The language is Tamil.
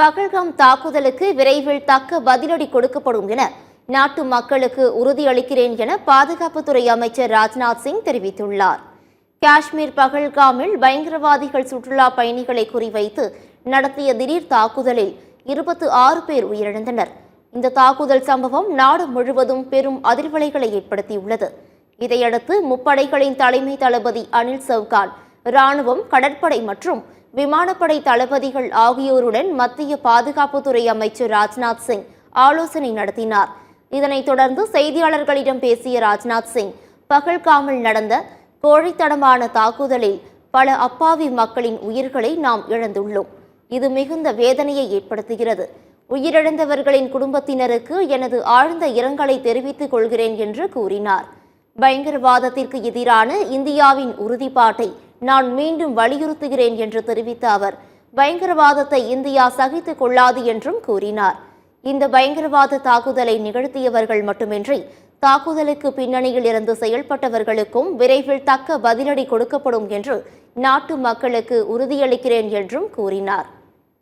பகல்காம் தாக்குதலுக்கு விரைவில் தக்க பதிலடி கொடுக்கப்படும் என நாட்டு மக்களுக்கு உறுதியளிக்கிறேன் என பாதுகாப்புத்துறை அமைச்சர் ராஜ்நாத் சிங் தெரிவித்துள்ளார். காஷ்மீர் பகல்காமில் பயங்கரவாதிகள் சுற்றுலா பயணிகளை குறிவைத்து நடத்திய திடீர் தாக்குதலில் 26 பேர் உயிரிழந்தனர். இந்த தாக்குதல் சம்பவம் நாடு முழுவதும் பெரும் அதிர்வலைகளை ஏற்படுத்தியுள்ளது. இதையடுத்து முப்படைகளின் தலைமை தளபதி அனில் சவுகான், இராணுவம், கடற்படை மற்றும் விமானப்படை தளபதிகள் ஆகியோருடன் மத்திய பாதுகாப்புத்துறை அமைச்சர் ராஜ்நாத் சிங் ஆலோசனை நடத்தினார். இதனைத் தொடர்ந்து செய்தியாளர்களிடம் பேசிய ராஜ்நாத் சிங், பகல்காமில் நடந்த கோழைத்தனமான தாக்குதலில் பல அப்பாவி மக்களின் உயிர்களை நாம் இழந்துள்ளோம். இது மிகுந்த வேதனையை ஏற்படுத்துகிறது. உயிரிழந்தவர்களின் குடும்பத்தினருக்கு எனது ஆழ்ந்த இரங்கலை தெரிவித்துக் கொள்கிறேன் என்று கூறினார். பயங்கரவாதத்திற்கு எதிரான இந்தியாவின் உறுதிப்பாட்டை நான் மீண்டும் வலியுறுத்துகிறேன் என்று தெரிவித்த அவர், பயங்கரவாதத்தை இந்தியா சகித்துக் கொள்ளாது என்றும் கூறினார். இந்த பயங்கரவாத தாக்குதலை நிகழ்த்தியவர்கள் மட்டுமின்றி தாக்குதலுக்கு பின்னணியில் இருந்து செயல்பட்டவர்களுக்கும் விரைவில் தக்க பதிலடி கொடுக்கப்படும் என்று நாட்டு மக்களுக்கு உறுதியளிக்கிறேன் என்றும் கூறினார்.